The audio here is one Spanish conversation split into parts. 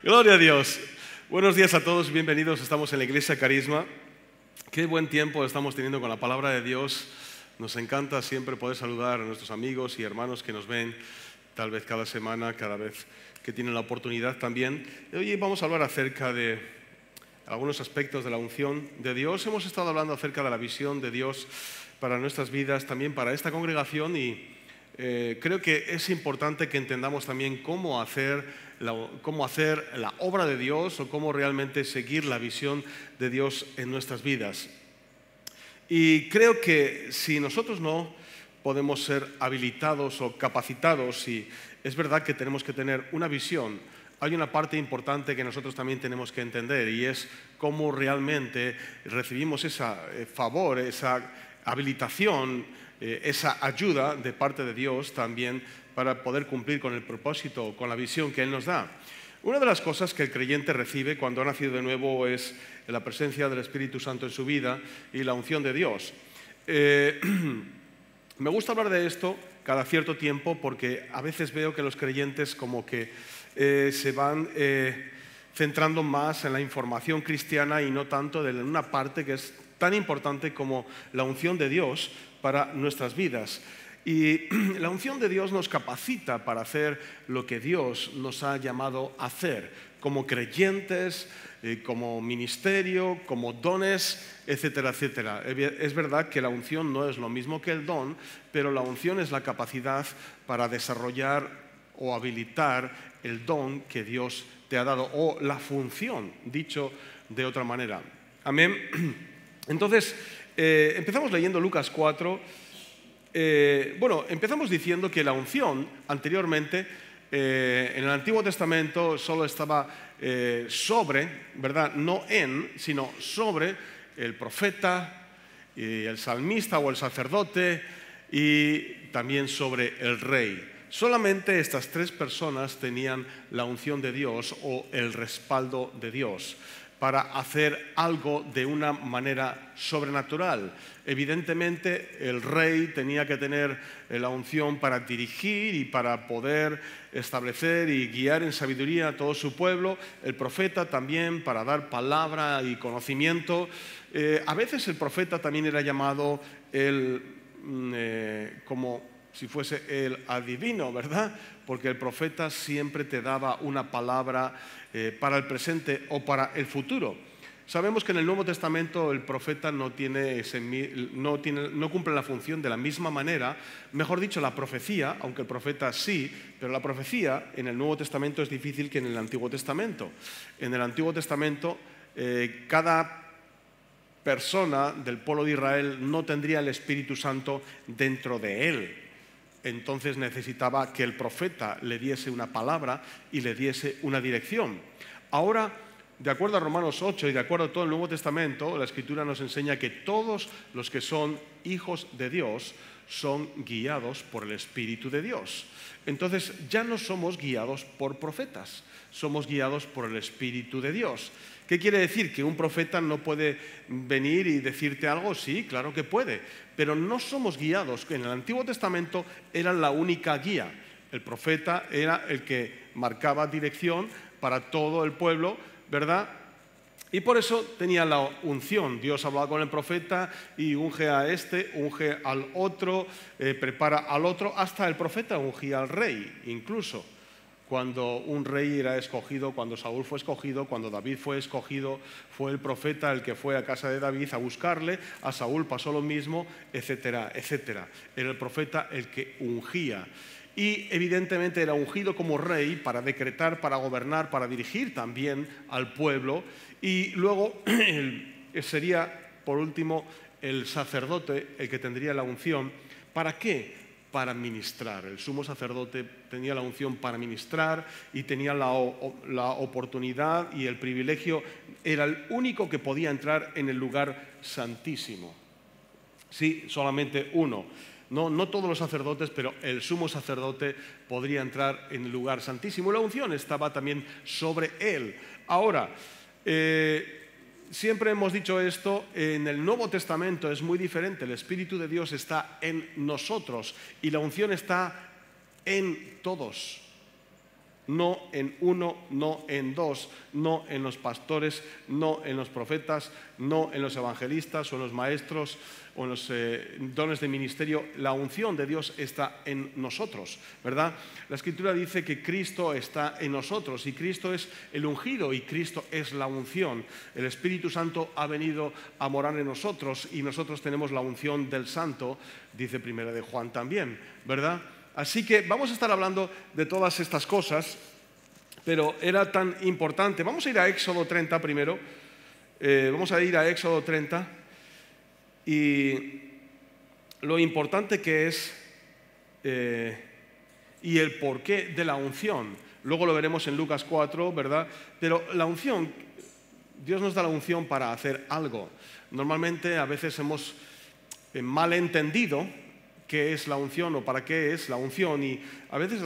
Gloria a Dios. Buenos días a todos, bienvenidos. Estamos en la Iglesia Carisma. Qué buen tiempo estamos teniendo con la palabra de Dios. Nos encanta siempre poder saludar a nuestros amigos y hermanos que nos ven, tal vez cada semana, cada vez que tienen la oportunidad también. Hoy vamos a hablar acerca de algunos aspectos de la unción de Dios. Hemos estado hablando acerca de la visión de Dios para nuestras vidas, también para esta congregación, y creo que es importante que entendamos también cómo hacer la obra de Dios o cómo realmente seguir la visión de Dios en nuestras vidas. Y creo que si nosotros no podemos ser habilitados o capacitados, y es verdad que tenemos que tener una visión, hay una parte importante que nosotros también tenemos que entender, y es cómo realmente recibimos ese favor, esa habilitación, esa ayuda de parte de Dios también para poder cumplir con el propósito, con la visión que Él nos da. Una de las cosas que el creyente recibe cuando ha nacido de nuevo es la presencia del Espíritu Santo en su vida y la unción de Dios. Me gusta hablar de esto cada cierto tiempo porque a veces veo que los creyentes como que se van centrando más en la información cristiana y no tanto en una parte que es tan importante como la unción de Dios para nuestras vidas. Y la unción de Dios nos capacita para hacer lo que Dios nos ha llamado a hacer, como creyentes, como ministerio, como dones, etcétera, etcétera. Es verdad que la unción no es lo mismo que el don, pero la unción es la capacidad para desarrollar o habilitar el don que Dios te ha dado, o la función, dicho de otra manera. Amén. Entonces, empezamos leyendo Lucas 4. Empezamos diciendo que la unción anteriormente en el Antiguo Testamento solo estaba sobre, ¿verdad? No en, sino sobre el profeta, y el salmista o el sacerdote, y también sobre el rey. Solamente estas tres personas tenían la unción de Dios o el respaldo de Dios para hacer algo de una manera sobrenatural. Evidentemente, el rey tenía que tener la unción para dirigir y para poder establecer y guiar en sabiduría a todo su pueblo. El profeta también para dar palabra y conocimiento. A veces el profeta también era llamado como si fuese el adivino, ¿verdad? Porque el profeta siempre te daba una palabra para el presente o para el futuro. Sabemos que en el Nuevo Testamento el profeta no cumple la función de la misma manera. Mejor dicho, la profecía, aunque el profeta sí, pero la profecía en el Nuevo Testamento es difícil que en el Antiguo Testamento. En el Antiguo Testamento cada persona del pueblo de Israel no tendría el Espíritu Santo dentro de él. Entonces necesitaba que el profeta le diese una palabra y le diese una dirección. Ahora, de acuerdo a Romanos 8 y de acuerdo a todo el Nuevo Testamento, la Escritura nos enseña que todos los que son hijos de Dios son guiados por el Espíritu de Dios. Entonces ya no somos guiados por profetas, somos guiados por el Espíritu de Dios. ¿Qué quiere decir? ¿Que un profeta no puede venir y decirte algo? Sí, claro que puede, pero no somos guiados. En el Antiguo Testamento era la única guía. El profeta era el que marcaba dirección para todo el pueblo, ¿verdad? Y por eso tenía la unción. Dios hablaba con el profeta y unge a este, unge al otro, prepara al otro, hasta el profeta ungía al rey, incluso. Cuando un rey era escogido, cuando Saúl fue escogido, cuando David fue escogido, fue el profeta el que fue a casa de David a buscarle, a Saúl pasó lo mismo, etcétera, etcétera. Era el profeta el que ungía. Y evidentemente era ungido como rey para decretar, para gobernar, para dirigir también al pueblo. Y luego sería, por último, el sacerdote el que tendría la unción. ¿Para qué? Para ministrar. El sumo sacerdote tenía la unción para ministrar y tenía la oportunidad y el privilegio, era el único que podía entrar en el lugar santísimo. Sí, solamente uno. No todos los sacerdotes, pero el sumo sacerdote podría entrar en el lugar santísimo. La unción estaba también sobre él. Ahora, siempre hemos dicho esto, en el Nuevo Testamento es muy diferente. El Espíritu de Dios está en nosotros y la unción está en todos. no en uno, no en dos, no en los pastores, no en los profetas, no en los evangelistas o en los maestros o en los dones de ministerio. La unción de Dios está en nosotros, ¿verdad? La Escritura dice que Cristo está en nosotros y Cristo es el ungido y Cristo es la unción. El Espíritu Santo ha venido a morar en nosotros y nosotros tenemos la unción del Santo, dice Primera de Juan también, ¿verdad? Así que vamos a estar hablando de todas estas cosas, pero era tan importante. Vamos a ir a Éxodo 30 primero. Vamos a ir a Éxodo 30 y lo importante que es y el porqué de la unción. Luego lo veremos en Lucas 4, ¿verdad? Pero la unción, Dios nos da la unción para hacer algo. Normalmente a veces hemos mal entendido qué es la unción o para qué es la unción, y a veces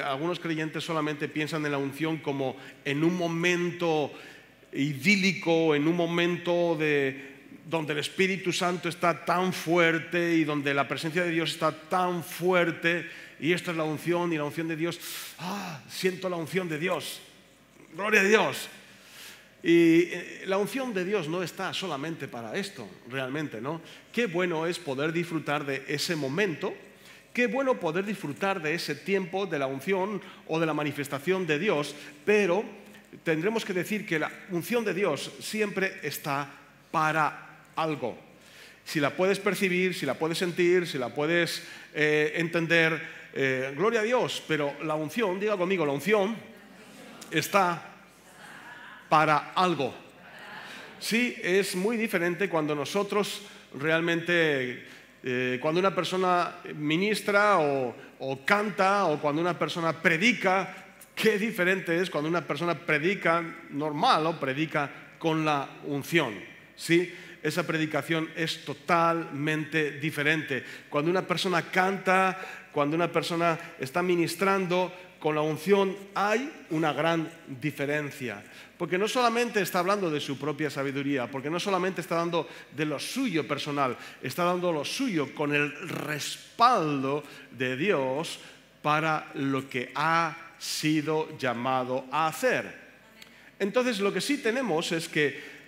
algunos creyentes solamente piensan en la unción como en un momento idílico, en un momento donde el Espíritu Santo está tan fuerte y donde la presencia de Dios está tan fuerte, y esto es la unción, y la unción de Dios, siento la unción de Dios, gloria a Dios. Y la unción de Dios no está solamente para esto, realmente, ¿no? Qué bueno es poder disfrutar de ese momento, qué bueno poder disfrutar de ese tiempo de la unción o de la manifestación de Dios, pero tendremos que decir que la unción de Dios siempre está para algo. Si la puedes percibir, si la puedes sentir, si la puedes entender, gloria a Dios, pero la unción, diga conmigo, la unción está para algo. Sí, es muy diferente cuando nosotros realmente, cuando una persona ministra o canta, o cuando una persona predica, qué diferente es cuando una persona predica normal o predica con la unción. Sí, esa predicación es totalmente diferente. Cuando una persona canta, cuando una persona está ministrando con la unción, hay una gran diferencia. Porque no solamente está hablando de su propia sabiduría, porque no solamente está dando de lo suyo personal, está dando lo suyo con el respaldo de Dios para lo que ha sido llamado a hacer. Entonces, lo que sí tenemos es que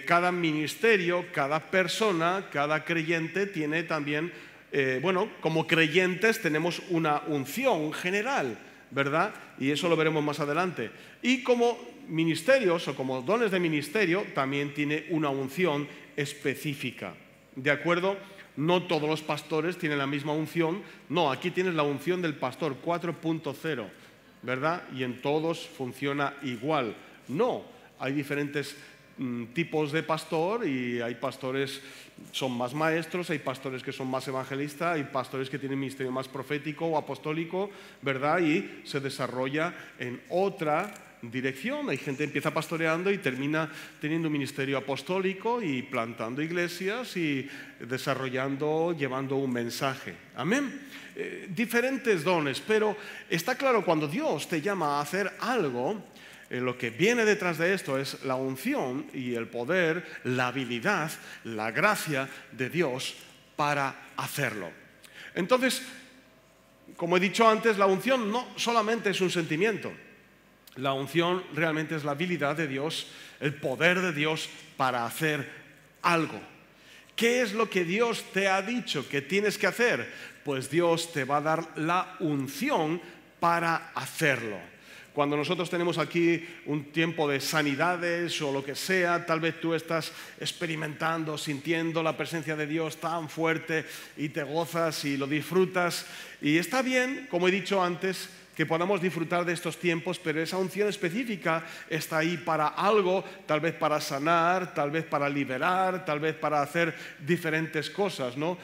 cada ministerio, cada persona, cada creyente tiene también, como creyentes tenemos una unción general, ¿verdad? Y eso lo veremos más adelante. Y como ministerios o como dones de ministerio también tiene una unción específica, ¿de acuerdo? No todos los pastores tienen la misma unción. No, aquí tienes la unción del pastor 4.0, ¿verdad? Y en todos funciona igual. No, hay diferentes tipos de pastor, y hay pastores son más maestros, hay pastores que son más evangelistas, hay pastores que tienen ministerio más profético o apostólico, ¿verdad? Y se desarrolla en otra dirección. Hay gente que empieza pastoreando y termina teniendo un ministerio apostólico y plantando iglesias y desarrollando, llevando un mensaje. Amén. Diferentes dones, pero está claro, cuando Dios te llama a hacer algo, lo que viene detrás de esto es la unción y el poder, la habilidad, la gracia de Dios para hacerlo. Entonces, como he dicho antes, la unción no solamente es un sentimiento. La unción realmente es la habilidad de Dios, el poder de Dios para hacer algo. ¿Qué es lo que Dios te ha dicho que tienes que hacer? Pues Dios te va a dar la unción para hacerlo. Cuando nosotros tenemos aquí un tiempo de sanidades o lo que sea, tal vez tú estás experimentando, sintiendo la presencia de Dios tan fuerte y te gozas y lo disfrutas. Y está bien, como he dicho antes, que podamos disfrutar de estos tiempos, pero esa unción específica está ahí para algo, tal vez para sanar, tal vez para liberar, tal vez para hacer diferentes cosas, ¿no?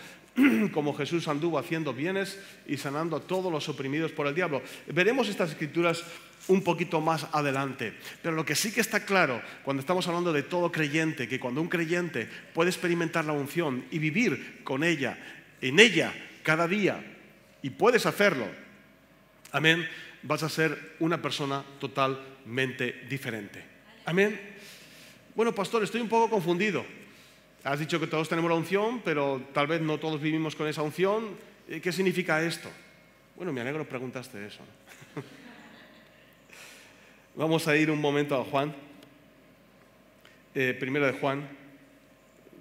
Como Jesús anduvo haciendo bienes y sanando a todos los oprimidos por el diablo. Veremos estas escrituras un poquito más adelante, pero lo que sí que está claro cuando estamos hablando de todo creyente, que cuando un creyente puede experimentar la unción y vivir con ella, en ella, cada día, y puedes hacerlo, amén, vas a ser una persona totalmente diferente. Amén. Bueno, pastor, estoy un poco confundido. Has dicho que todos tenemos la unción, pero tal vez no todos vivimos con esa unción. ¿Qué significa esto? Bueno, me alegro que preguntaste eso. Vamos a ir un momento a Juan, primera de Juan,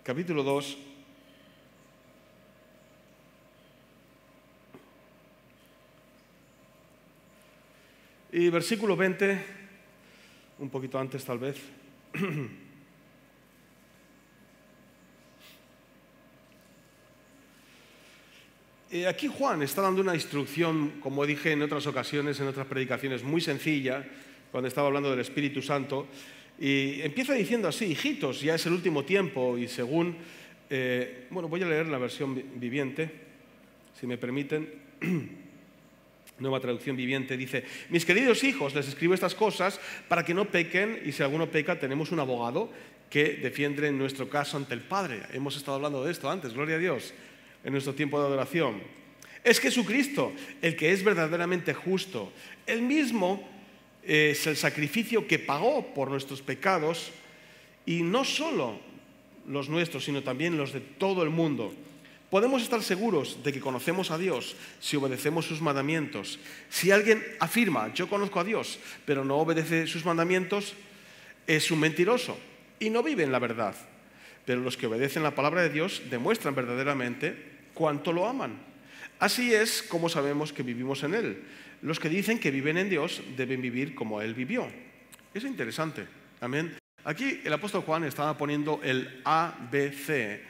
capítulo 2. Y versículo 20, un poquito antes tal vez. Aquí Juan está dando una instrucción, como dije en otras ocasiones, en otras predicaciones, muy sencilla, cuando estaba hablando del Espíritu Santo, y empieza diciendo así: hijitos, ya es el último tiempo, y según, voy a leer la versión viviente, si me permiten, nueva traducción viviente, dice: mis queridos hijos, les escribo estas cosas para que no pequen, y si alguno peca, tenemos un abogado que defiende nuestro caso ante el Padre. Hemos estado hablando de esto antes, gloria a Dios, en nuestro tiempo de adoración. Es Jesucristo el que es verdaderamente justo. Él mismo es el sacrificio que pagó por nuestros pecados, y no solo los nuestros, sino también los de todo el mundo. Podemos estar seguros de que conocemos a Dios si obedecemos sus mandamientos. Si alguien afirma: yo conozco a Dios, pero no obedece sus mandamientos, es un mentiroso y no vive en la verdad. Pero los que obedecen la palabra de Dios demuestran verdaderamente cuánto lo aman. Así es como sabemos que vivimos en Él. Los que dicen que viven en Dios deben vivir como Él vivió. Es interesante. Amén. Aquí el apóstol Juan estaba poniendo el ABC,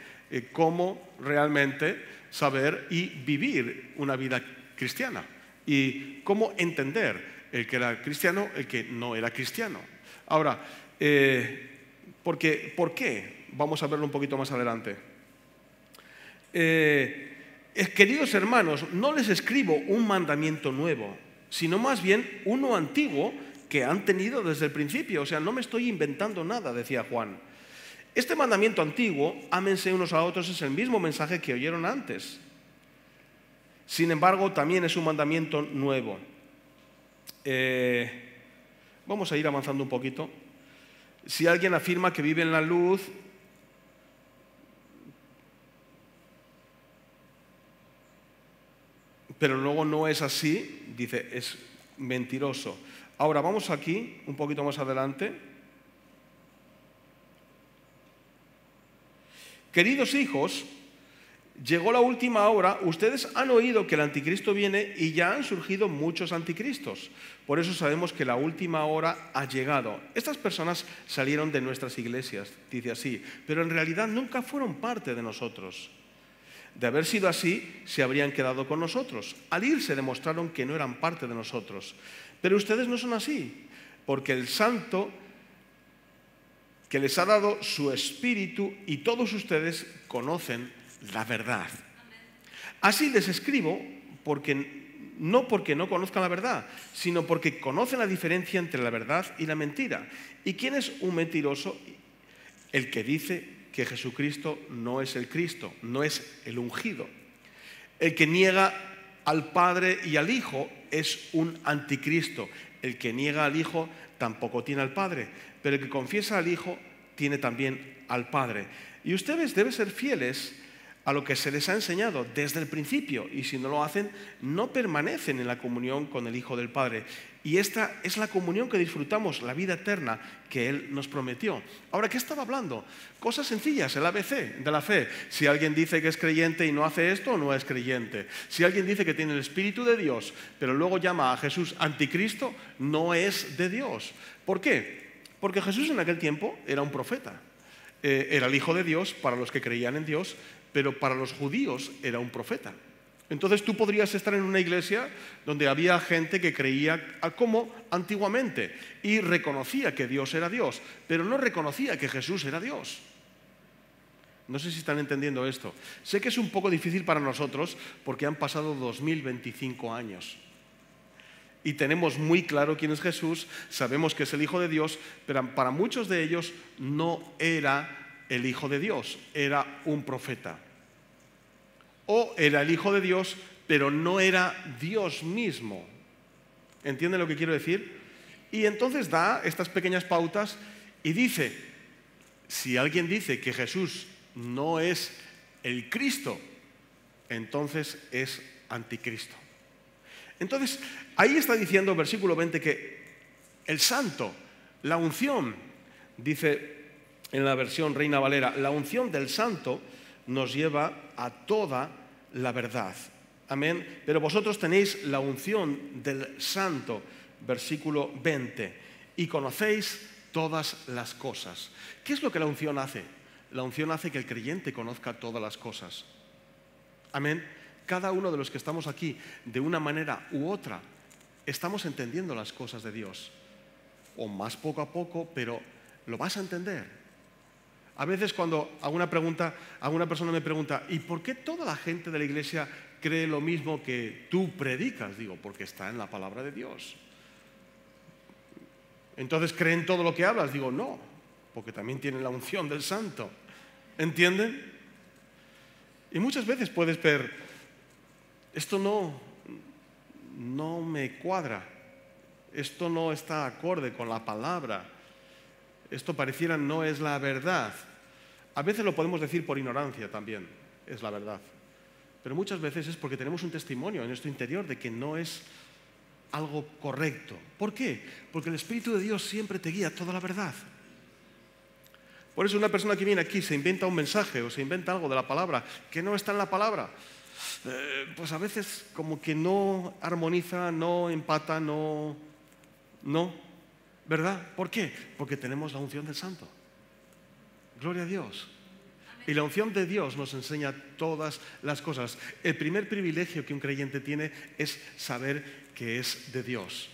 cómo realmente saber y vivir una vida cristiana, y cómo entender el que era cristiano, el que no era cristiano. Ahora, ¿por qué? Vamos a verlo un poquito más adelante. Queridos hermanos, no les escribo un mandamiento nuevo, sino más bien uno antiguo que han tenido desde el principio. O sea, no me estoy inventando nada, decía Juan. Este mandamiento antiguo, ámense unos a otros, es el mismo mensaje que oyeron antes. Sin embargo, también es un mandamiento nuevo. Vamos a ir avanzando un poquito. Si alguien afirma que vive en la luz, pero luego no es así, dice, es mentiroso. Ahora vamos aquí, un poquito más adelante. Queridos hijos, llegó la última hora. Ustedes han oído que el anticristo viene y ya han surgido muchos anticristos. Por eso sabemos que la última hora ha llegado. Estas personas salieron de nuestras iglesias, dice así, pero en realidad nunca fueron parte de nosotros. De haber sido así, se habrían quedado con nosotros. Al irse demostraron que no eran parte de nosotros. Pero ustedes no son así, porque el Santo que les ha dado su Espíritu, y todos ustedes conocen la verdad. Así les escribo no porque no conozcan la verdad, sino porque conocen la diferencia entre la verdad y la mentira. ¿Y quién es un mentiroso? El que dice que Jesucristo no es el Cristo, no es el ungido. El que niega al Padre y al Hijo es un anticristo. El que niega al Hijo tampoco tiene al Padre, pero el que confiesa al Hijo tiene también al Padre. Y ustedes deben ser fieles a lo que se les ha enseñado desde el principio, y si no lo hacen, no permanecen en la comunión con el Hijo del Padre. Y esta es la comunión que disfrutamos, la vida eterna que Él nos prometió. Ahora, ¿qué estaba hablando? Cosas sencillas, el ABC de la fe. Si alguien dice que es creyente y no hace esto, no es creyente. Si alguien dice que tiene el Espíritu de Dios, pero luego llama a Jesús anticristo, no es de Dios. ¿Por qué? Porque Jesús en aquel tiempo era un profeta. Era el Hijo de Dios para los que creían en Dios, pero para los judíos era un profeta. Entonces tú podrías estar en una iglesia donde había gente que creía como antiguamente y reconocía que Dios era Dios, pero no reconocía que Jesús era Dios. No sé si están entendiendo esto. Sé que es un poco difícil para nosotros porque han pasado 2025 años. Y tenemos muy claro quién es Jesús, sabemos que es el Hijo de Dios, pero para muchos de ellos no era el Hijo de Dios, era un profeta. O era el Hijo de Dios, pero no era Dios mismo. ¿Entienden lo que quiero decir? Y entonces da estas pequeñas pautas y dice, si alguien dice que Jesús no es el Cristo, entonces es anticristo. Entonces, ahí está diciendo, versículo 20, el santo, la unción, dice en la versión Reina Valera, la unción del santo nos lleva a toda la verdad. Amén. Pero vosotros tenéis la unción del santo, versículo 20, y conocéis todas las cosas. ¿Qué es lo que la unción hace? La unción hace que el creyente conozca todas las cosas. Amén. Cada uno de los que estamos aquí, de una manera u otra, estamos entendiendo las cosas de Dios. O más poco a poco, pero lo vas a entender. A veces cuando alguna persona me pregunta, ¿y por qué toda la gente de la iglesia cree lo mismo que tú predicas? Digo, porque está en la palabra de Dios. Entonces, ¿creen todo lo que hablas? Digo, no, porque también tienen la unción del santo. ¿Entienden? Y muchas veces puedes ver, esto no me cuadra, esto no está acorde con la palabra, esto pareciera no es la verdad. A veces lo podemos decir por ignorancia también, es la verdad. Pero muchas veces es porque tenemos un testimonio en nuestro interior de que no es algo correcto. ¿Por qué? Porque el Espíritu de Dios siempre te guía a toda la verdad. Por eso una persona que viene aquí se inventa un mensaje o se inventa algo de la palabra que no está en la palabra, pues a veces como que no armoniza, no empata, no, ¿verdad? ¿Por qué? Porque tenemos la unción del Santo. Gloria a Dios. Y la unción de Dios nos enseña todas las cosas. El primer privilegio que un creyente tiene es saber que es de Dios.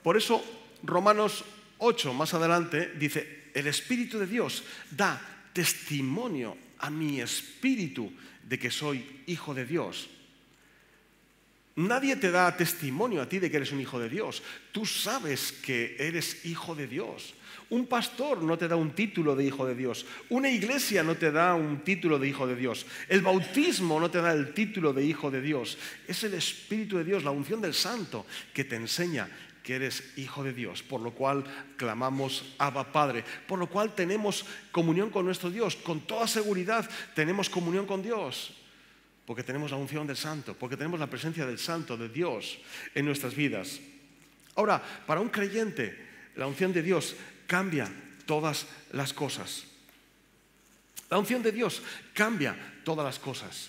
Por eso Romanos 8, más adelante, dice, el Espíritu de Dios da testimonio a mi espíritu de que soy hijo de Dios. Nadie te da testimonio a ti de que eres un hijo de Dios. Tú sabes que eres hijo de Dios. Un pastor no te da un título de hijo de Dios. Una iglesia no te da un título de hijo de Dios. El bautismo no te da el título de hijo de Dios. Es el Espíritu de Dios, la unción del Santo, que te enseña que eres hijo de Dios, por lo cual clamamos Abba Padre, por lo cual tenemos comunión con nuestro Dios, con toda seguridad tenemos comunión con Dios, porque tenemos la unción del Santo, porque tenemos la presencia del Santo, de Dios, en nuestras vidas. Ahora, para un creyente, la unción de Dios cambia todas las cosas. La unción de Dios cambia todas las cosas.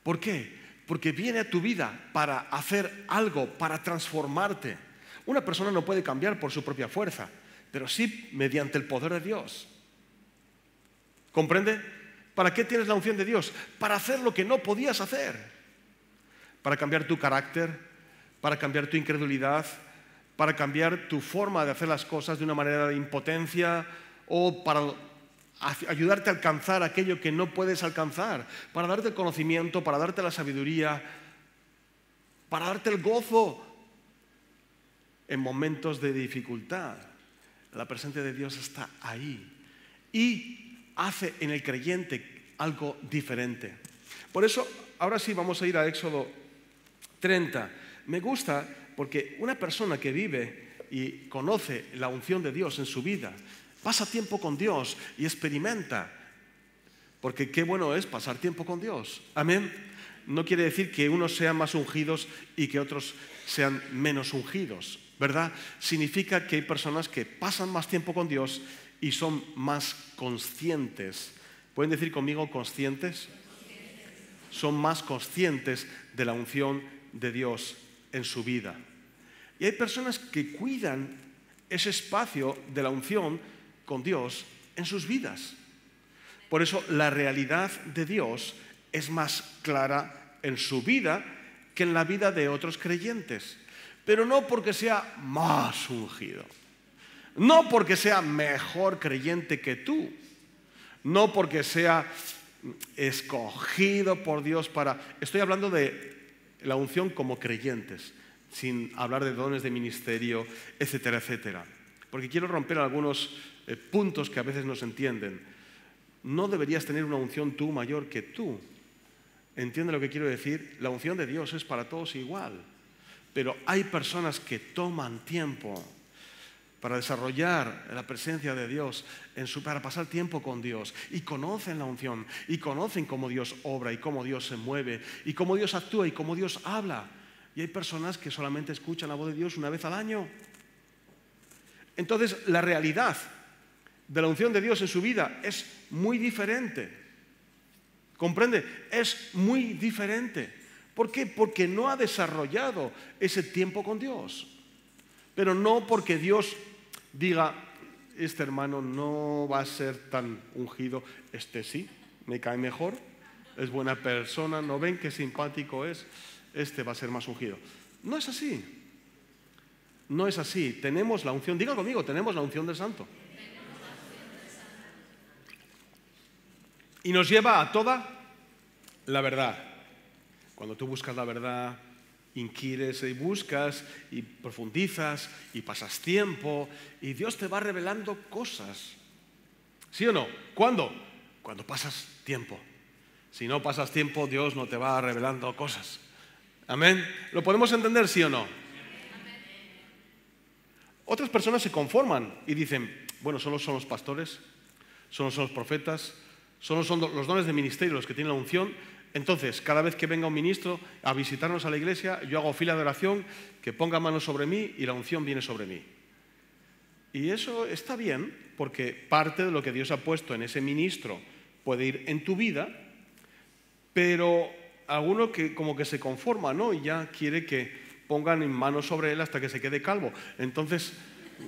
¿Por qué? Porque viene a tu vida para hacer algo, para transformarte. Una persona no puede cambiar por su propia fuerza, pero sí mediante el poder de Dios. ¿Comprende? ¿Para qué tienes la unción de Dios? Para hacer lo que no podías hacer. Para cambiar tu carácter, para cambiar tu incredulidad, para cambiar tu forma de hacer las cosas de una manera de impotencia o para ayudarte a alcanzar aquello que no puedes alcanzar, para darte el conocimiento, para darte la sabiduría, para darte el gozo en momentos de dificultad. La presencia de Dios está ahí y hace en el creyente algo diferente. Por eso, ahora sí vamos a ir a Éxodo 30. Me gusta porque una persona que vive y conoce la unción de Dios en su vida, pasa tiempo con Dios y experimenta. Porque qué bueno es pasar tiempo con Dios. Amén. No quiere decir que unos sean más ungidos y que otros sean menos ungidos, ¿verdad? Significa que hay personas que pasan más tiempo con Dios y son más conscientes. ¿Pueden decir conmigo conscientes? Son más conscientes de la unción de Dios en su vida. Y hay personas que cuidan ese espacio de la unción con Dios en sus vidas. Por eso la realidad de Dios es más clara en su vida que en la vida de otros creyentes. Pero no porque sea más ungido, no porque sea mejor creyente que tú, no porque sea escogido por Dios para... Estoy hablando de la unción como creyentes, sin hablar de dones de ministerio, etcétera, etcétera. Porque quiero romper algunos puntos que a veces no se entienden. No deberías tener una unción tú mayor que tú. ¿Entiende lo que quiero decir? La unción de Dios es para todos igual. Pero hay personas que toman tiempo para desarrollar la presencia de Dios, para pasar tiempo con Dios, y conocen la unción, y conocen cómo Dios obra, y cómo Dios se mueve, y cómo Dios actúa, y cómo Dios habla. Y hay personas que solamente escuchan la voz de Dios una vez al año. Entonces, la realidad de la unción de Dios en su vida es muy diferente. ¿Comprende? Es muy diferente. ¿Por qué? Porque no ha desarrollado ese tiempo con Dios. Pero no porque Dios diga, este hermano no va a ser tan ungido, este sí, me cae mejor, es buena persona, ¿no ven qué simpático es? Este va a ser más ungido. No es así. No es así. Tenemos la unción, diga conmigo, tenemos la unción del Santo. Y nos lleva a toda la verdad. Cuando tú buscas la verdad, inquieres y buscas y profundizas y pasas tiempo y Dios te va revelando cosas. ¿Sí o no? ¿Cuándo? Cuando pasas tiempo. Si no pasas tiempo, Dios no te va revelando cosas. ¿Amén? ¿Lo podemos entender, sí o no? Otras personas se conforman y dicen, bueno, solo son los pastores, solo son los profetas, solo son los dones de ministerio los que tienen la unción. Entonces, cada vez que venga un ministro a visitarnos a la iglesia, yo hago fila de oración, que ponga manos sobre mí y la unción viene sobre mí. Y eso está bien, porque parte de lo que Dios ha puesto en ese ministro puede ir en tu vida, pero alguno que como que se conforma, ¿no? Y ya quiere que pongan manos sobre él hasta que se quede calvo. Entonces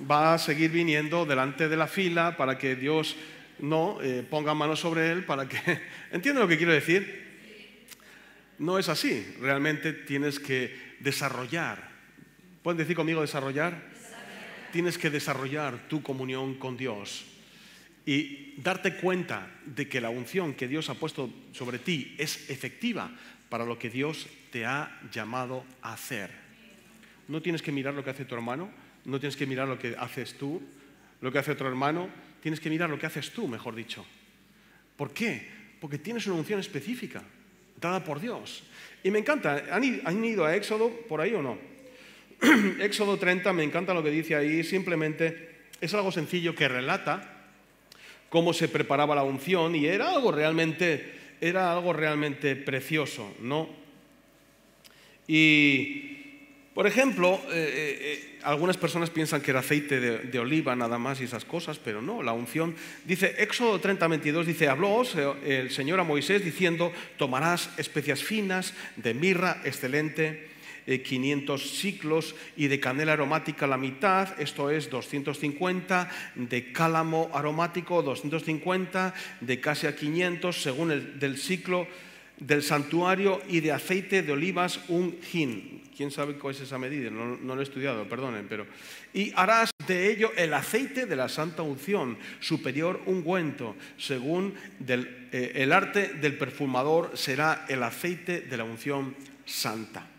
va a seguir viniendo delante de la fila para que Dios no ponga manos sobre él, para que... ¿Entienden lo que quiero decir? No es así. Realmente tienes que desarrollar. ¿Pueden decir conmigo desarrollar? Tienes que desarrollar tu comunión con Dios y darte cuenta de que la unción que Dios ha puesto sobre ti es efectiva para lo que Dios te ha llamado a hacer. No tienes que mirar lo que hace tu hermano, no tienes que mirar lo que haces tú, lo que hace otro hermano, tienes que mirar lo que haces tú, mejor dicho. ¿Por qué? Porque tienes una unción específica, dada por Dios. Y me encanta, ¿han ido a Éxodo por ahí o no? Éxodo 30, me encanta lo que dice ahí, simplemente es algo sencillo que relata cómo se preparaba la unción y era algo realmente precioso, ¿no? Y, por ejemplo, algunas personas piensan que era aceite de oliva nada más y esas cosas, pero no, la unción, dice Éxodo 30, 22, dice, habló el Señor a Moisés diciendo, tomarás especias finas de mirra excelente, 500 siclos y de canela aromática la mitad, esto es 250, de cálamo aromático 250, de casia 500 según el del siclo del santuario y de aceite de olivas un hin. ¿Quién sabe cuál es esa medida? No lo he estudiado, perdonen, pero... Y harás de ello el aceite de la santa unción, superior ungüento, según el arte del perfumador será el aceite de la unción santa.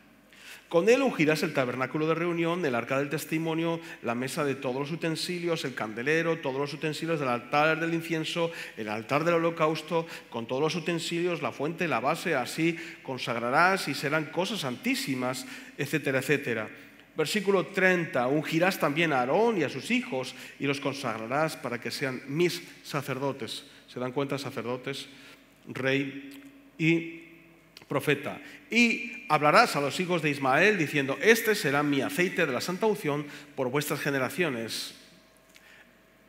Con él ungirás el tabernáculo de reunión, el arca del testimonio, la mesa de todos los utensilios, el candelero, todos los utensilios del altar del incienso, el altar del holocausto, con todos los utensilios, la fuente, la base, así consagrarás y serán cosas santísimas, etcétera, etcétera. Versículo 30, ungirás también a Aarón y a sus hijos y los consagrarás para que sean mis sacerdotes. ¿Se dan cuenta? Sacerdotes, rey y profeta. Y hablarás a los hijos de Ismael diciendo, este será mi aceite de la santa unción por vuestras generaciones.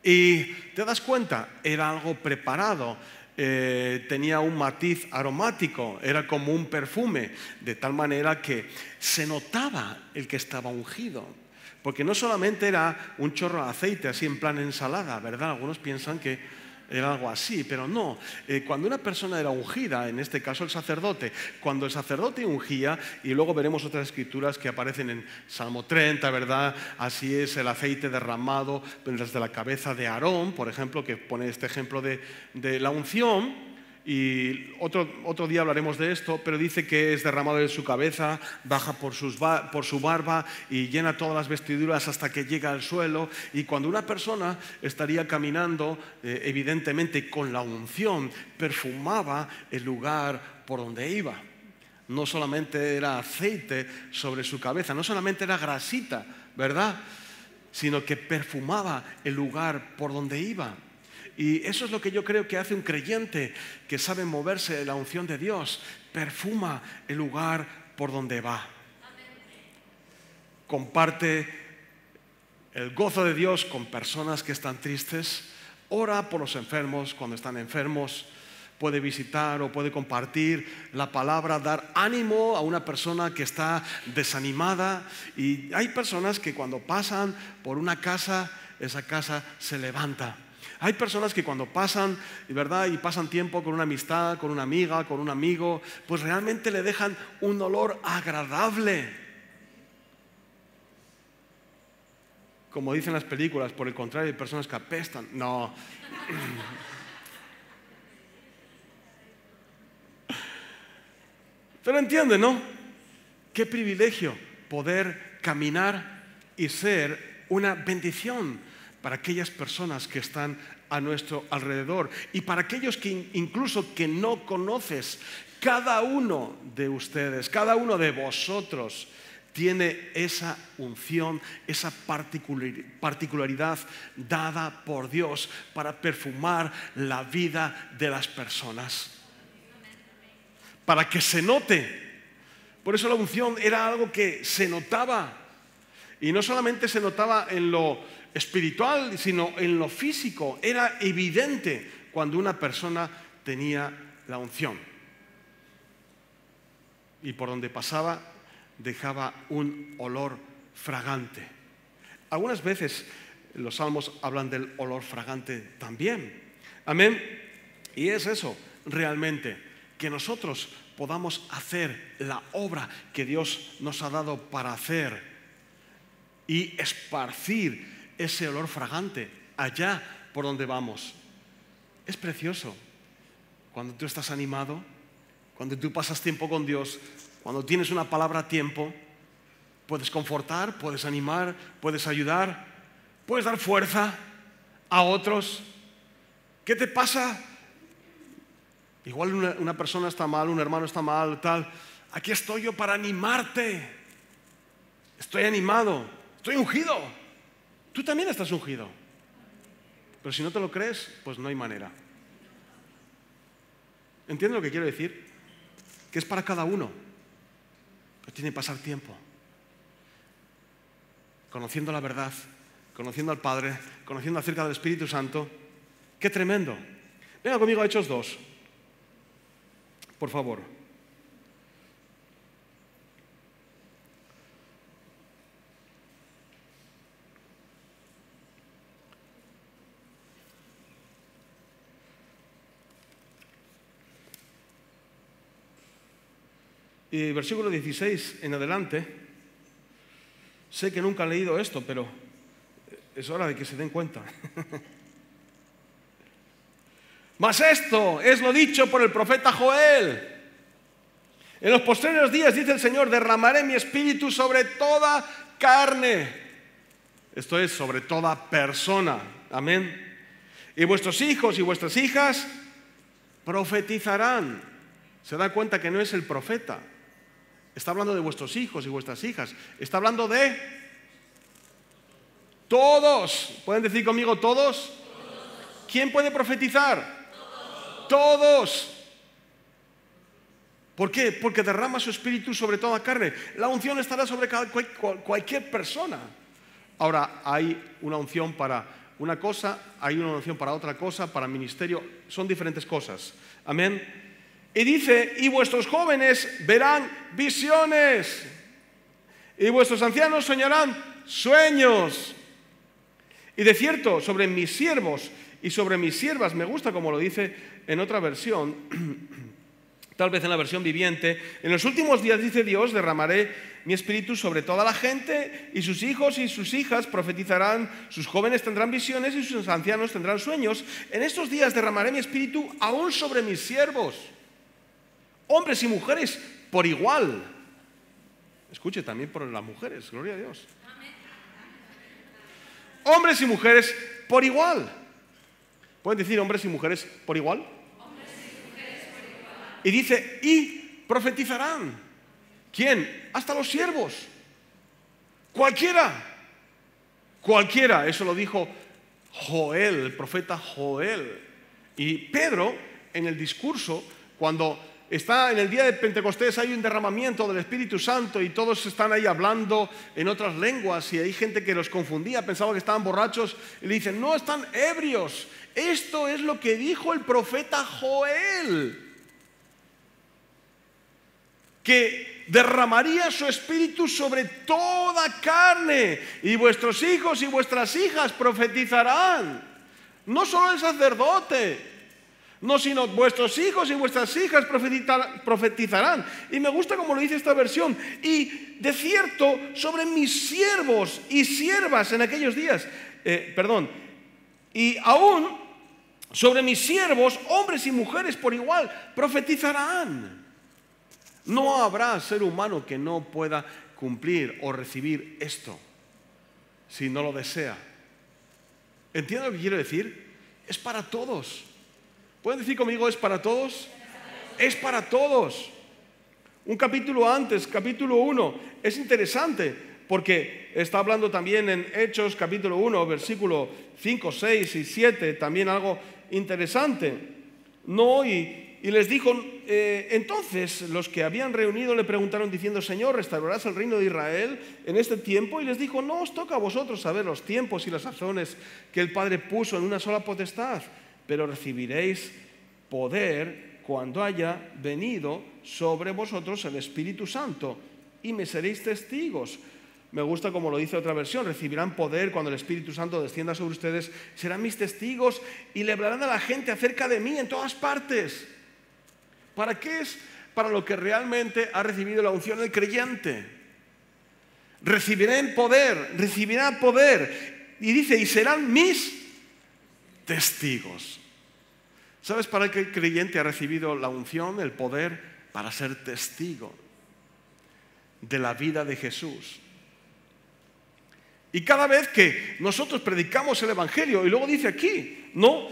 Y te das cuenta, era algo preparado, tenía un matiz aromático, era como un perfume, de tal manera que se notaba el que estaba ungido. Porque no solamente era un chorro de aceite así en plan ensalada, ¿verdad? Algunos piensan que era algo así, pero no. Cuando una persona era ungida, en este caso el sacerdote, cuando el sacerdote ungía, y luego veremos otras escrituras que aparecen en Salmo 30, ¿verdad? Así es el aceite derramado desde la cabeza de Aarón, por ejemplo, que pone este ejemplo de la unción. Y otro día hablaremos de esto, pero dice que es derramado de su cabeza, baja por su barba y llena todas las vestiduras hasta que llega al suelo. Y cuando una persona estaría caminando, evidentemente con la unción, perfumaba el lugar por donde iba. No solamente era aceite sobre su cabeza, no solamente era grasita, ¿verdad? Sino que perfumaba el lugar por donde iba. Y eso es lo que yo creo que hace un creyente que sabe moverse en la unción de Dios. Perfuma el lugar por donde va. comparte el gozo de Dios con personas que están tristes, ora por los enfermos cuando están enfermos, puede visitar o puede compartir la palabra, dar ánimo a una persona que está desanimada. Y hay personas que cuando pasan por una casa, esa casa se levanta. Hay personas que cuando pasan, ¿verdad?, y pasan tiempo con una amistad, con una amiga, con un amigo, pues realmente le dejan un olor agradable. Como dicen las películas, por el contrario, hay personas que apestan. No. Pero entienden, ¿no? Qué privilegio poder caminar y ser una bendición para aquellas personas que están a nuestro alrededor y para aquellos que incluso que no conoces. Cada uno de ustedes, cada uno de vosotros tiene esa unción, esa particularidad dada por Dios para perfumar la vida de las personas, para que se note. Por eso la unción era algo que se notaba, y no solamente se notaba en lo espiritual, sino en lo físico. Era evidente cuando una persona tenía la unción, y por donde pasaba dejaba un olor fragante. Algunas veces los salmos hablan del olor fragante también. Amén. Y es eso realmente, que nosotros podamos hacer la obra que Dios nos ha dado para hacer y esparcir ese olor fragante allá por donde vamos. Es precioso cuando tú estás animado, cuando tú pasas tiempo con Dios, cuando tienes una palabra a tiempo. Puedes confortar, puedes animar, puedes ayudar, puedes dar fuerza a otros. ¿Qué te pasa? Igual una persona está mal, un hermano está mal, tal. Aquí estoy yo para animarte. Estoy animado, estoy ungido. Tú también estás ungido. Pero si no te lo crees, pues no hay manera. ¿Entiendes lo que quiero decir? Que es para cada uno. Pero tiene que pasar tiempo conociendo la verdad, conociendo al Padre, conociendo acerca del Espíritu Santo. ¡Qué tremendo! Venga conmigo a Hechos 2, por favor. Y versículo 16 en adelante. Sé que nunca han leído esto, pero es hora de que se den cuenta. Mas esto es lo dicho por el profeta Joel. En los postreros días, dice el Señor, derramaré mi espíritu sobre toda carne. Esto es, sobre toda persona. Amén. Y vuestros hijos y vuestras hijas profetizarán. Se da cuenta que no es el profeta. Está hablando de vuestros hijos y vuestras hijas. Está hablando de todos. ¿Pueden decir conmigo todos? ¿Quién puede profetizar? Todos. ¿Por qué? Porque derrama su espíritu sobre toda carne. La unción estará sobre cualquier persona. Ahora, hay una unción para una cosa, hay una unción para otra cosa, para ministerio. Son diferentes cosas. Amén. Y dice, y vuestros jóvenes verán visiones, y vuestros ancianos soñarán sueños. Y de cierto, sobre mis siervos y sobre mis siervas, me gusta como lo dice en otra versión, tal vez en la versión viviente, en los últimos días, dice Dios, derramaré mi espíritu sobre toda la gente, y sus hijos y sus hijas profetizarán, sus jóvenes tendrán visiones y sus ancianos tendrán sueños. En estos días derramaré mi espíritu aún sobre mis siervos, hombres y mujeres por igual. Escuche, también por las mujeres, gloria a Dios. Hombres y mujeres por igual. ¿Pueden decir hombres y mujeres por igual? Hombres y mujeres por igual. Y dice, y profetizarán. ¿Quién? Hasta los siervos. Cualquiera. Cualquiera. Eso lo dijo Joel, el profeta Joel. Y Pedro, en el discurso, cuando está en el día de Pentecostés, hay un derramamiento del Espíritu Santo y todos están ahí hablando en otras lenguas y hay gente que los confundía, pensaba que estaban borrachos y le dicen, no, están ebrios. Esto es lo que dijo el profeta Joel, que derramaría su espíritu sobre toda carne y vuestros hijos y vuestras hijas profetizarán. No solo el sacerdote, no, sino vuestros hijos y vuestras hijas profetizarán. Y me gusta como lo dice esta versión. Y de cierto, sobre mis siervos y siervas en aquellos días, y aún sobre mis siervos, hombres y mujeres por igual, profetizarán. No habrá ser humano que no pueda cumplir o recibir esto si no lo desea. ¿Entienden lo que quiero decir? Es para todos. ¿Pueden decir conmigo, es para todos? Es para todos. Un capítulo antes, capítulo 1, es interesante porque está hablando también en Hechos capítulo 1, versículo 5, 6 y 7, también algo interesante. No, y les dijo, entonces los que habían reunido le preguntaron diciendo, Señor, ¿restaurarás el reino de Israel en este tiempo? Y les dijo, no os toca a vosotros saber los tiempos y las sazones que el Padre puso en una sola potestad, pero recibiréis poder cuando haya venido sobre vosotros el Espíritu Santo y me seréis testigos. Me gusta como lo dice otra versión, recibirán poder cuando el Espíritu Santo descienda sobre ustedes, serán mis testigos y le hablarán a la gente acerca de mí en todas partes. ¿Para qué es? Para lo que realmente ha recibido la unción el creyente. Recibirán poder. Y dice, y serán mis testigos. ¿Sabes para qué el creyente ha recibido la unción, el poder? Para ser testigo de la vida de Jesús. Y cada vez que nosotros predicamos el Evangelio, y luego dice aquí, ¿no?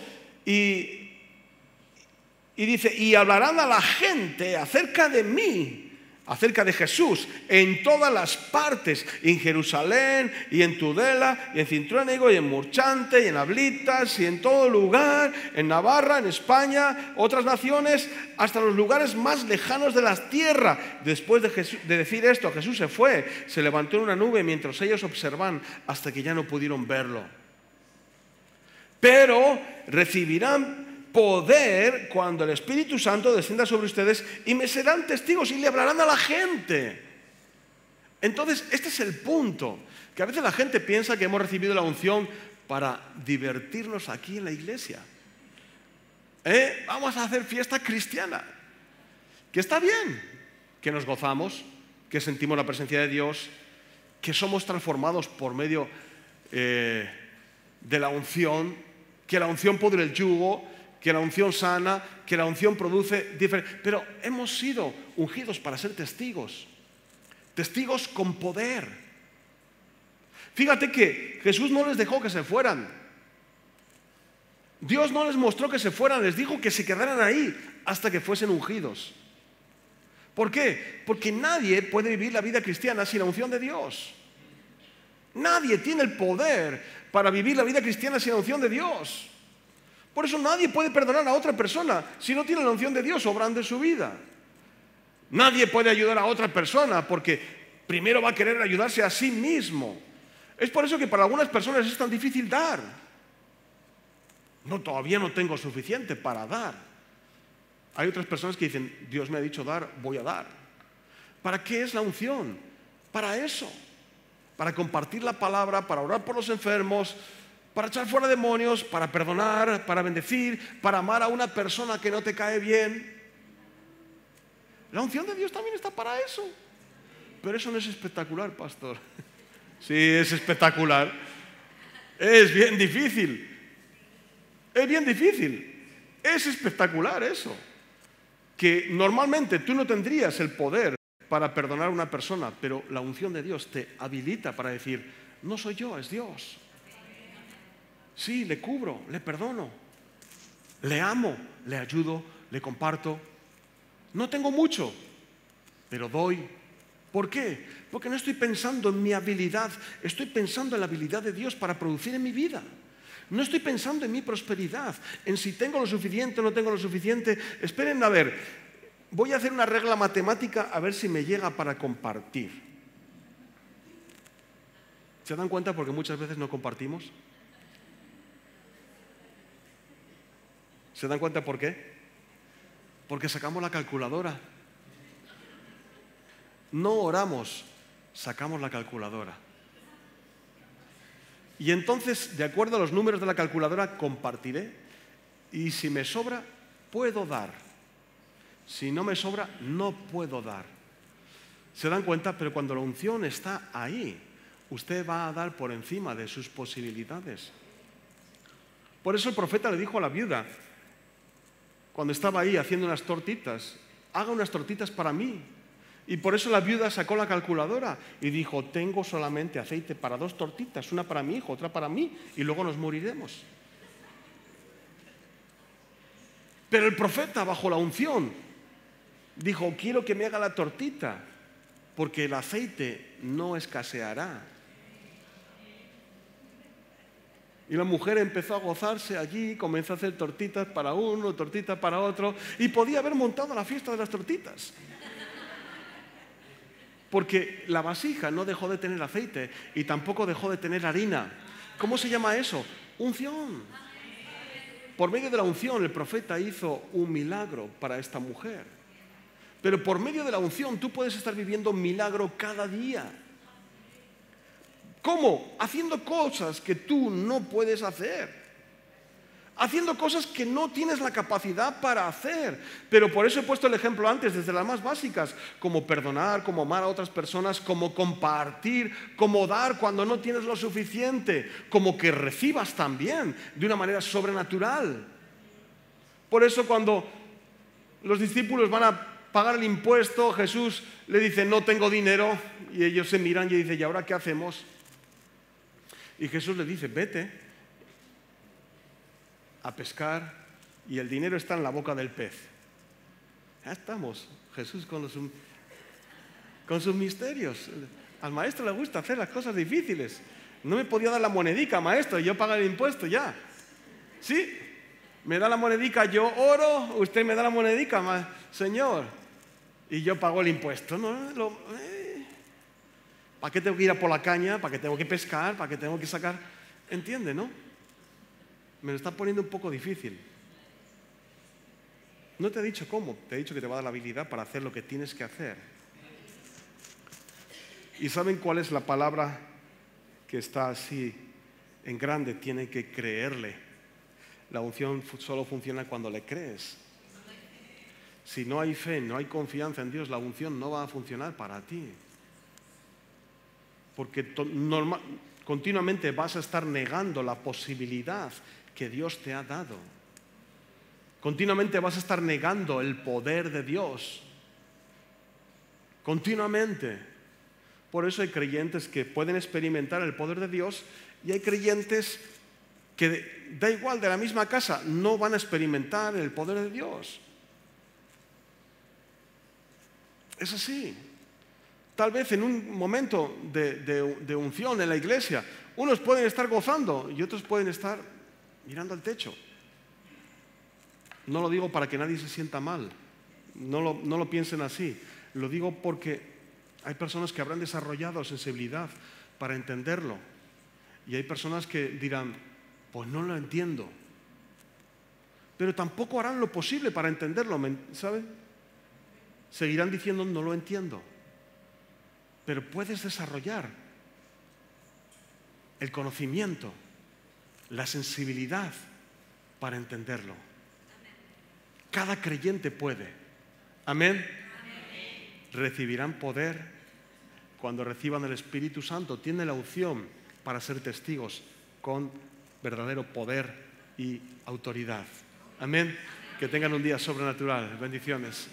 Y dice, y hablarán a la gente acerca de mí, acerca de Jesús, en todas las partes, en Jerusalén, y en Tudela, y en Cintruénigo, y en Murchante, y en Ablitas, y en todo lugar, en Navarra, en España, otras naciones, hasta los lugares más lejanos de la tierra. Después de decir esto, Jesús se fue, se levantó en una nube mientras ellos observan hasta que ya no pudieron verlo. Pero recibirán poder cuando el Espíritu Santo descienda sobre ustedes y me serán testigos y le hablarán a la gente. Entonces, este es el punto, que a veces la gente piensa que hemos recibido la unción para divertirnos aquí en la iglesia. Vamos a hacer fiesta cristiana, que está bien, que nos gozamos, que sentimos la presencia de Dios, que somos transformados por medio de la unción, que la unción pudre el yugo, que la unción sana, que la unción produce diferente. Pero hemos sido ungidos para ser testigos, testigos con poder. Fíjate que Jesús no les dejó que se fueran. Dios no les mostró que se fueran, les dijo que se quedaran ahí hasta que fuesen ungidos. ¿Por qué? Porque nadie puede vivir la vida cristiana sin la unción de Dios. Nadie tiene el poder para vivir la vida cristiana sin la unción de Dios. Por eso nadie puede perdonar a otra persona si no tiene la unción de Dios obrando en su vida. Nadie puede ayudar a otra persona porque primero va a querer ayudarse a sí mismo. Es por eso que para algunas personas es tan difícil dar. No, todavía no tengo suficiente para dar. Hay otras personas que dicen, Dios me ha dicho dar, voy a dar. ¿Para qué es la unción? Para eso. Para compartir la palabra, para orar por los enfermos, para echar fuera demonios, para perdonar, para bendecir, para amar a una persona que no te cae bien. La unción de Dios también está para eso. Pero eso no es espectacular, pastor. Sí, es espectacular. Es bien difícil. Es bien difícil. Es espectacular eso. Que normalmente tú no tendrías el poder para perdonar a una persona, pero la unción de Dios te habilita para decir, no soy yo, es Dios. Sí, le cubro, le perdono, le amo, le ayudo, le comparto. No tengo mucho, pero doy. ¿Por qué? Porque no estoy pensando en mi habilidad, estoy pensando en la habilidad de Dios para producir en mi vida. No estoy pensando en mi prosperidad, en si tengo lo suficiente o no tengo lo suficiente. Esperen a ver, voy a hacer una regla matemática a ver si me llega para compartir. ¿Se dan cuenta porque muchas veces no compartimos? ¿Se dan cuenta por qué? Porque sacamos la calculadora. No oramos, sacamos la calculadora. Y entonces, de acuerdo a los números de la calculadora, compartiré. Y si me sobra, puedo dar. Si no me sobra, no puedo dar. ¿Se dan cuenta? Pero cuando la unción está ahí, usted va a dar por encima de sus posibilidades. Por eso el profeta le dijo a la viuda, cuando estaba ahí haciendo unas tortitas, haga unas tortitas para mí. Y por eso la viuda sacó la calculadora y dijo, tengo solamente aceite para 2 tortitas, una para mi hijo, otra para mí, y luego nos moriremos. Pero el profeta, bajo la unción, dijo, quiero que me haga la tortita, porque el aceite no escaseará. Y la mujer empezó a gozarse allí, comenzó a hacer tortitas para uno, tortitas para otro, y podía haber montado la fiesta de las tortitas. Porque la vasija no dejó de tener aceite y tampoco dejó de tener harina. ¿Cómo se llama eso? Unción. Por medio de la unción el profeta hizo un milagro para esta mujer. Pero por medio de la unción tú puedes estar viviendo un milagro cada día. ¿Cómo? Haciendo cosas que tú no puedes hacer. Haciendo cosas que no tienes la capacidad para hacer. Pero por eso he puesto el ejemplo antes, desde las más básicas, como perdonar, como amar a otras personas, como compartir, como dar cuando no tienes lo suficiente, como que recibas también de una manera sobrenatural. Por eso cuando los discípulos van a pagar el impuesto, Jesús le dice, no tengo dinero, y ellos se miran y dicen, ¿y ahora qué hacemos? Y Jesús le dice, vete a pescar y el dinero está en la boca del pez. Ya estamos, Jesús con sus misterios. Al maestro le gusta hacer las cosas difíciles. No me podía dar la monedica, maestro, yo pago el impuesto ya. Sí, me da la monedica, yo oro, usted me da la monedica, Señor, y yo pago el impuesto. ¿Para qué tengo que ir a por la caña? ¿Para qué tengo que pescar? ¿Para qué tengo que sacar? ¿Entiende, no? Me lo está poniendo un poco difícil. No te he dicho cómo, te he dicho que te va a dar la habilidad para hacer lo que tienes que hacer. ¿Y saben cuál es la palabra que está así en grande? Tienen que creerle. La unción solo funciona cuando le crees. Si no hay fe, no hay confianza en Dios, la unción no va a funcionar para ti. Porque continuamente vas a estar negando la posibilidad que Dios te ha dado. Continuamente vas a estar negando el poder de Dios. Continuamente. Por eso hay creyentes que pueden experimentar el poder de Dios y hay creyentes que, da igual, de la misma casa, no van a experimentar el poder de Dios. Es así. Tal vez en un momento de unción en la iglesia, unos pueden estar gozando y otros pueden estar mirando al techo. No lo digo para que nadie se sienta mal, no lo piensen así. Lo digo porque hay personas que habrán desarrollado sensibilidad para entenderlo. Y hay personas que dirán, pues no lo entiendo. Pero tampoco harán lo posible para entenderlo, ¿sabe? Seguirán diciendo, no lo entiendo. Pero puedes desarrollar el conocimiento, la sensibilidad para entenderlo. Cada creyente puede. Amén. Recibirán poder cuando reciban el Espíritu Santo. Tiene la unción para ser testigos con verdadero poder y autoridad. Amén. Que tengan un día sobrenatural. Bendiciones.